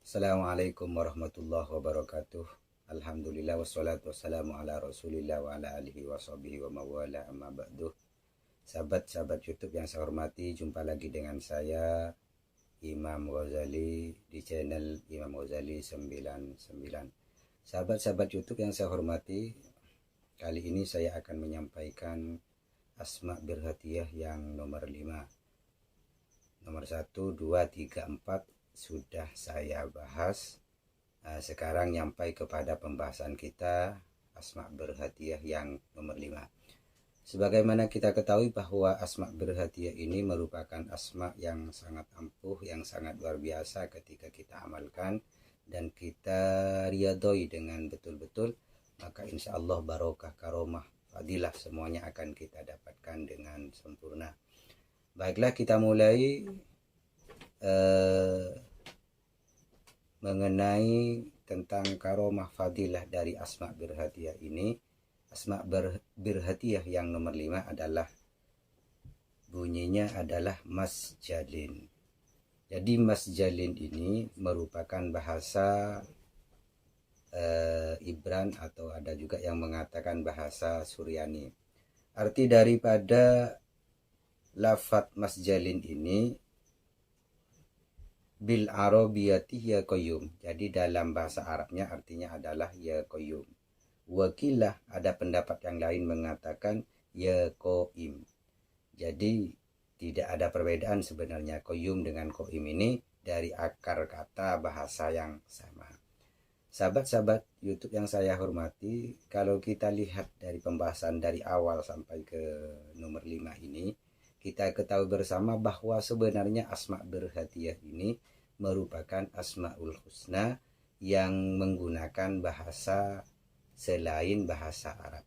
Assalamualaikum warahmatullahi wabarakatuh. Alhamdulillah wassalatu wassalamu ala rasulillah wa ala alihi wa sahbihi wa mawala amma ba'du. Sahabat-sahabat YouTube yang saya hormati, jumpa lagi dengan saya Imam Ghazali di channel Imam Ghazali 99. Sahabat-sahabat YouTube yang saya hormati, kali ini saya akan menyampaikan asma birhatiyah yang nomor 5. Nomor 1, 2, 3, 4 sudah saya bahas. Sekarang nyampai kepada pembahasan kita asma berhadiah yang nomor 5. Sebagaimana kita ketahui bahwa asma berhadiah ini merupakan asma yang sangat ampuh, yang sangat luar biasa ketika kita amalkan dan kita riyadhoi dengan betul-betul, maka insya Allah barokah, karomah, fadilah semuanya akan kita dapatkan dengan sempurna. Baiklah, kita mulai mengenai tentang karomah fadilah dari asma birhadiah ini. Asma birhadiah yang nomor 5 adalah bunyinya adalah masjalin. Jadi masjalin ini merupakan bahasa Ibran atau ada juga yang mengatakan bahasa Suryani. Arti daripada lafadz masjalin ini bil arabiyati ya qayyum. Jadi dalam bahasa Arabnya artinya adalah ya qayyum. Wakilah, ada pendapat yang lain mengatakan ya qaim. Jadi tidak ada perbedaan sebenarnya qayyum dengan qaim ini dari akar kata bahasa yang sama. Sahabat-sahabat YouTube yang saya hormati, kalau kita lihat dari pembahasan dari awal sampai ke nomor 5 ini, kita ketahui bersama bahwa sebenarnya asma berhadiah ini merupakan asmaul husna yang menggunakan bahasa selain bahasa Arab.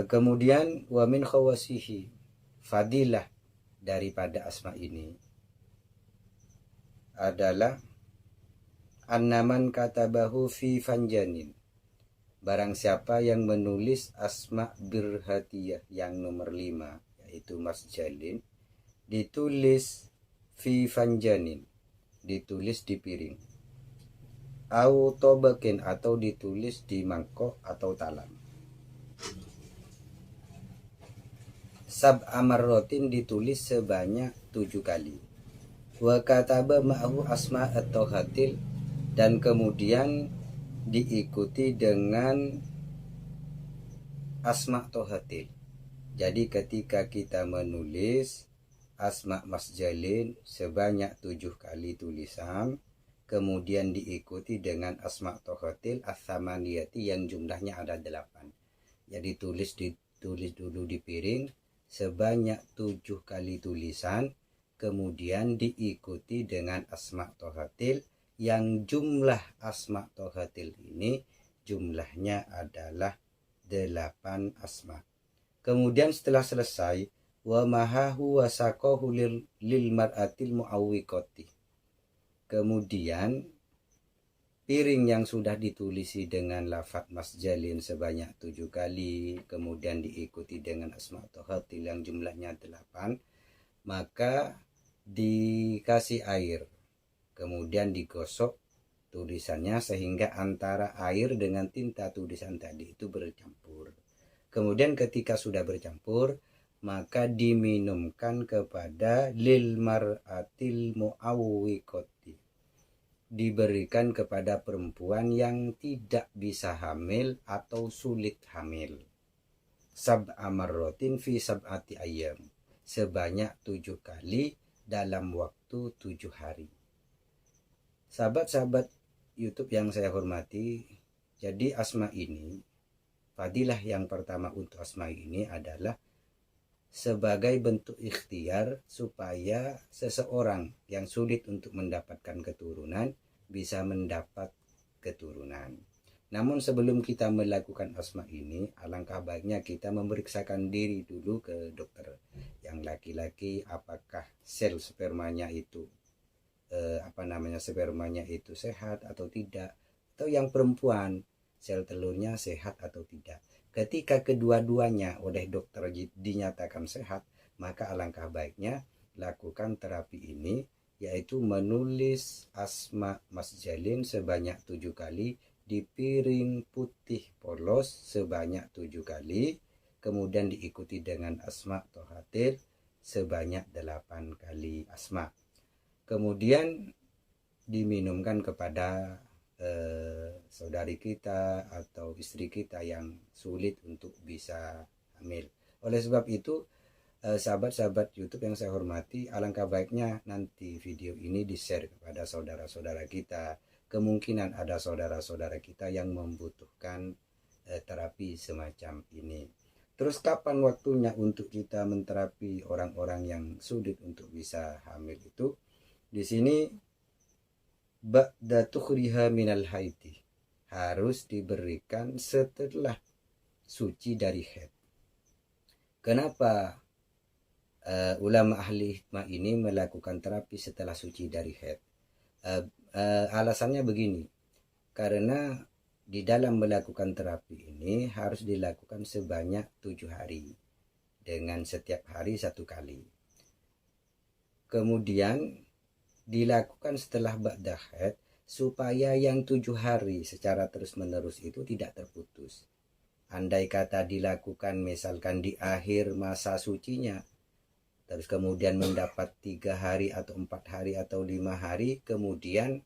Kemudian wa min khawasihi, fadilah daripada asma ini adalah annaman katabahu fi fanjanin. Barang siapa yang menulis asma birhadiyah yang nomor 5, yaitu masjalin, ditulis fi fanjanin, ditulis di piring, au tobakin, atau ditulis di mangkok atau talam, sab'a marrotin, ditulis sebanyak 7 kali, wa kataba ma'ahu asma atau hatil, dan kemudian diikuti dengan asma tohatil. Jadi ketika kita menulis asma masjalin sebanyak 7 kali tulisan, kemudian diikuti dengan asma tohatil as-samaniyati yang jumlahnya ada 8. Jadi ditulis dulu di piring sebanyak 7 kali tulisan, kemudian diikuti dengan asma tohatil yang jumlah asma tohatil ini jumlahnya adalah 8 asma. Kemudian setelah selesai, wa mahahu wasaqahu lil mar'atil muawwiqati. Kemudian piring yang sudah ditulisi dengan lafadz masjalin sebanyak 7 kali, kemudian diikuti dengan asma tohatil yang jumlahnya 8, maka dikasih air, kemudian digosok tulisannya sehingga antara air dengan tinta tulisan tadi itu bercampur. Kemudian ketika sudah bercampur, maka diminumkan kepada lil mar'atil muawwiqati, diberikan kepada perempuan yang tidak bisa hamil atau sulit hamil, sab'a marrotin fi sab'ati ayyam, sebanyak 7 kali dalam waktu 7 hari. Sahabat-sahabat YouTube yang saya hormati, jadi asma ini, fadilah yang pertama untuk asma ini adalah sebagai bentuk ikhtiar supaya seseorang yang sulit untuk mendapatkan keturunan bisa mendapat keturunan. Namun sebelum kita melakukan asma ini, alangkah baiknya kita memeriksakan diri dulu ke dokter. Yang laki-laki, apakah sel spermanya itu spermanya itu sehat atau tidak, atau yang perempuan sel telurnya sehat atau tidak. Ketika kedua-duanya oleh dokter dinyatakan sehat, maka alangkah baiknya lakukan terapi ini yaitu menulis asma Mas Jalin sebanyak 7 kali di piring putih polos sebanyak 7 kali, kemudian diikuti dengan asma Tohatir sebanyak 8 kali asma. Kemudian diminumkan kepada saudari kita atau istri kita yang sulit untuk bisa hamil. Oleh sebab itu, sahabat-sahabat YouTube yang saya hormati, alangkah baiknya nanti video ini di-share kepada saudara-saudara kita. Kemungkinan ada saudara-saudara kita yang membutuhkan terapi semacam ini. Terus kapan waktunya untuk kita menterapi orang-orang yang sulit untuk bisa hamil itu? Di sini ba'da tukhriha minal haiti, harus diberikan setelah suci dari haid. Kenapa ulama ahli hikmah ini melakukan terapi setelah suci dari haid? Alasannya begini, karena di dalam melakukan terapi ini harus dilakukan sebanyak 7 hari dengan setiap hari 1 kali. Kemudian dilakukan setelah ba'da haid supaya yang 7 hari secara terus-menerus itu tidak terputus. Andai kata dilakukan misalkan di akhir masa sucinya, terus kemudian mendapat 3 hari atau 4 hari atau 5 hari kemudian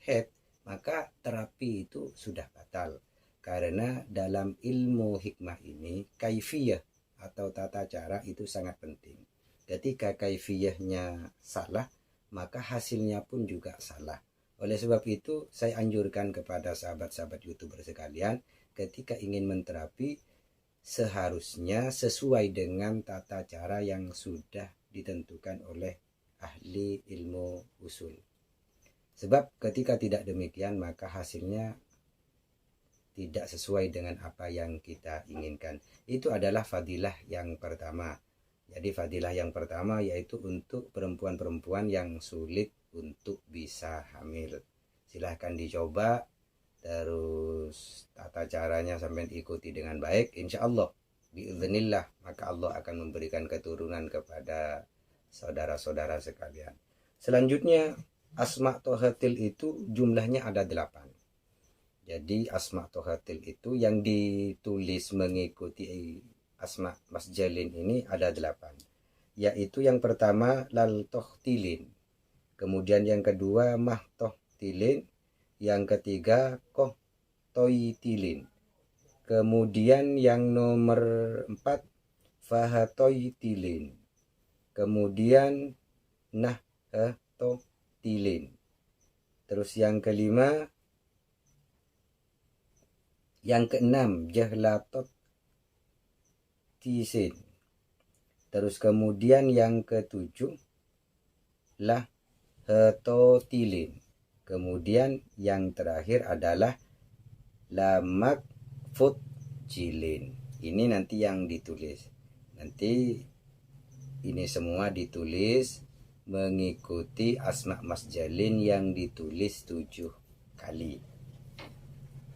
haid, maka terapi itu sudah batal. Karena dalam ilmu hikmah ini kaifiyah atau tata cara itu sangat penting. Ketika kaifiyahnya salah, maka hasilnya pun juga salah. Oleh sebab itu, saya anjurkan kepada sahabat-sahabat YouTuber sekalian, ketika ingin menterapi, seharusnya sesuai dengan tata cara yang sudah ditentukan oleh ahli ilmu usul. Sebab ketika tidak demikian, maka hasilnya tidak sesuai dengan apa yang kita inginkan. Itu adalah fadilah yang pertama. Jadi fadilah yang pertama yaitu untuk perempuan-perempuan yang sulit untuk bisa hamil. Silahkan dicoba, terus tata caranya sampai ikuti dengan baik, insya Allah biiznillah maka Allah akan memberikan keturunan kepada saudara-saudara sekalian. Selanjutnya asma tohatil itu jumlahnya ada 8. Jadi asma tohatil itu yang ditulis mengikuti asma Mas Jalin ini ada 8, yaitu yang pertama lal tohtilin, kemudian yang kedua mah tohtilin, yang ketiga koh toitilin, kemudian yang nomor 4 fahatoitilin, kemudian nah totilin, terus yang kelima, yang keenam jahlatot tisin, terus kemudian yang ketujuh lah hetotilin, kemudian yang terakhir adalah lamak futjilin. Ini nanti yang ditulis, nanti ini semua ditulis mengikuti asma Mas Jalin yang ditulis 7 kali.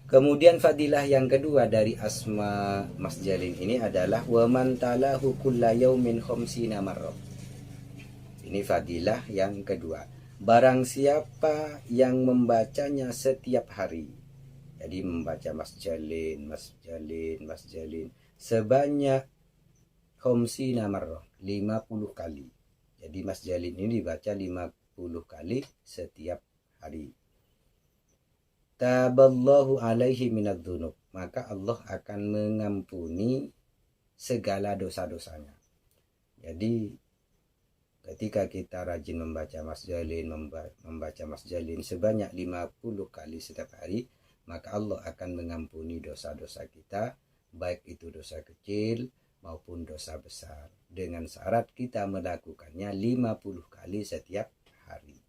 Kemudian fadilah yang kedua dari asma Mas Jalin ini adalah wa man talahu kulla yaumin khamsina marrah. Ini fadilah yang kedua. Barang siapa yang membacanya setiap hari. Jadi membaca Mas Jalin, Mas Jalin, Mas Jalin sebanyak khamsina marrah, 50 kali. Jadi Mas Jalin ini dibaca 50 kali setiap hari. Taballahu alaihi minadz-dzunub, maka Allah akan mengampuni segala dosa-dosanya. Jadi ketika kita rajin membaca Mas Jalin, membaca Mas Jalin sebanyak 50 kali setiap hari, maka Allah akan mengampuni dosa-dosa kita, baik itu dosa kecil maupun dosa besar, dengan syarat kita melakukannya 50 kali setiap hari.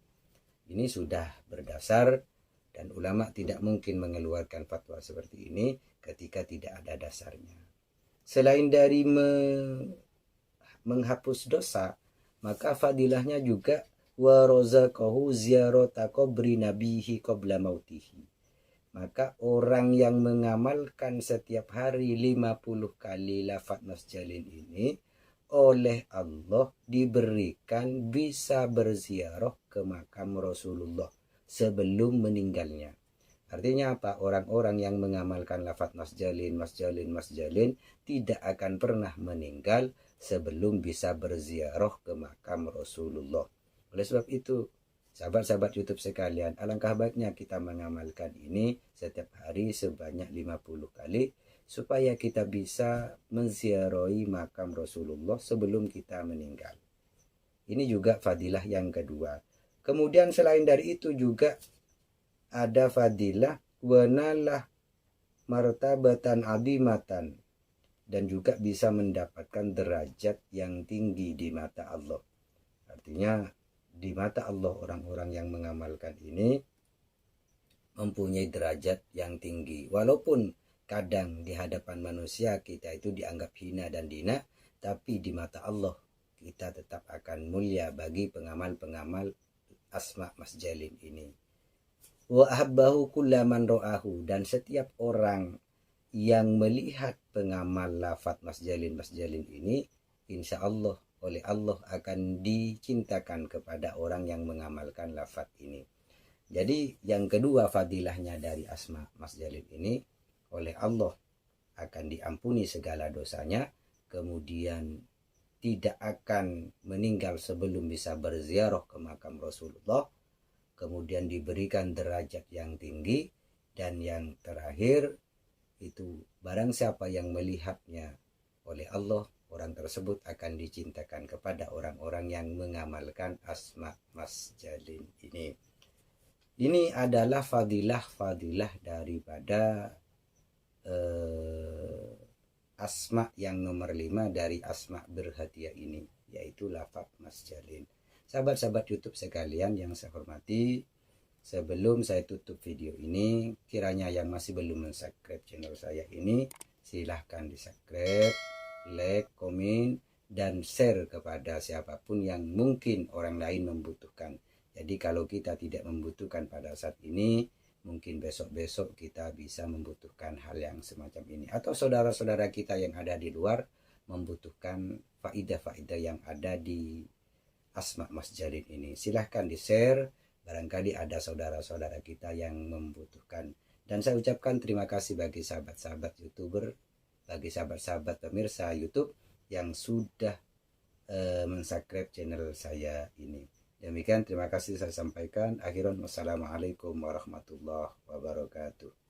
Ini sudah berdasar, dan ulama tidak mungkin mengeluarkan fatwa seperti ini ketika tidak ada dasarnya. Selain dari menghapus dosa, maka fadilahnya juga wa razaqahu ziyarata qabri nabihi qabla mautihi. Maka orang yang mengamalkan setiap hari 50 kali lafaz Mas Jalin ini, oleh Allah diberikan bisa berziarah ke makam Rasulullah sebelum meninggalnya. Artinya apa? Orang-orang yang mengamalkan lafaz Mas Jalin, Mas Jalin, Mas Jalin tidak akan pernah meninggal sebelum bisa berziarah ke makam Rasulullah. Oleh sebab itu, sahabat-sahabat YouTube sekalian, alangkah baiknya kita mengamalkan ini setiap hari sebanyak 50 kali supaya kita bisa menziarahi makam Rasulullah sebelum kita meninggal. Ini juga fadilah yang kedua. Kemudian selain dari itu juga ada fadilah wanalah martabatan adimatan, dan juga bisa mendapatkan derajat yang tinggi di mata Allah. Artinya di mata Allah orang-orang yang mengamalkan ini mempunyai derajat yang tinggi. Walaupun kadang di hadapan manusia kita itu dianggap hina dan dina, tapi di mata Allah kita tetap akan mulia bagi pengamal-pengamal Asma Mas Jalin ini. Wa ahabbahu kullaman ro'ahu, dan setiap orang yang melihat pengamal lafaz Mas Jalin ini, insya Allah oleh Allah akan dicintakan kepada orang yang mengamalkan lafaz ini. Jadi yang kedua fadilahnya dari Asma Mas Jalin ini, oleh Allah akan diampuni segala dosanya, kemudian tidak akan meninggal sebelum bisa berziarah ke makam Rasulullah, kemudian diberikan derajat yang tinggi, dan yang terakhir itu barang siapa yang melihatnya oleh Allah, orang tersebut akan dicintakan kepada orang-orang yang mengamalkan Asma Mas Jalin ini. Ini adalah fadilah-fadilah daripada asma yang nomor 5 dari asma berhadiah ini, yaitu lafaz Mas Jalin. Sahabat-sahabat YouTube sekalian yang saya hormati, sebelum saya tutup video ini, kiranya yang masih belum mensubscribe channel saya ini, silahkan di subscribe, like, komen, dan share kepada siapapun yang mungkin orang lain membutuhkan. Jadi kalau kita tidak membutuhkan pada saat ini, mungkin besok-besok kita bisa membutuhkan hal yang semacam ini. Atau saudara-saudara kita yang ada di luar membutuhkan faidah-faidah yang ada di Asma Mas Jalin ini. Silahkan di-share, barangkali ada saudara-saudara kita yang membutuhkan. Dan saya ucapkan terima kasih bagi sahabat-sahabat YouTuber, bagi sahabat-sahabat pemirsa YouTube yang sudah mensubscribe channel saya ini. Demikian terima kasih saya sampaikan. Akhiran wassalamualaikum warahmatullahi wabarakatuh.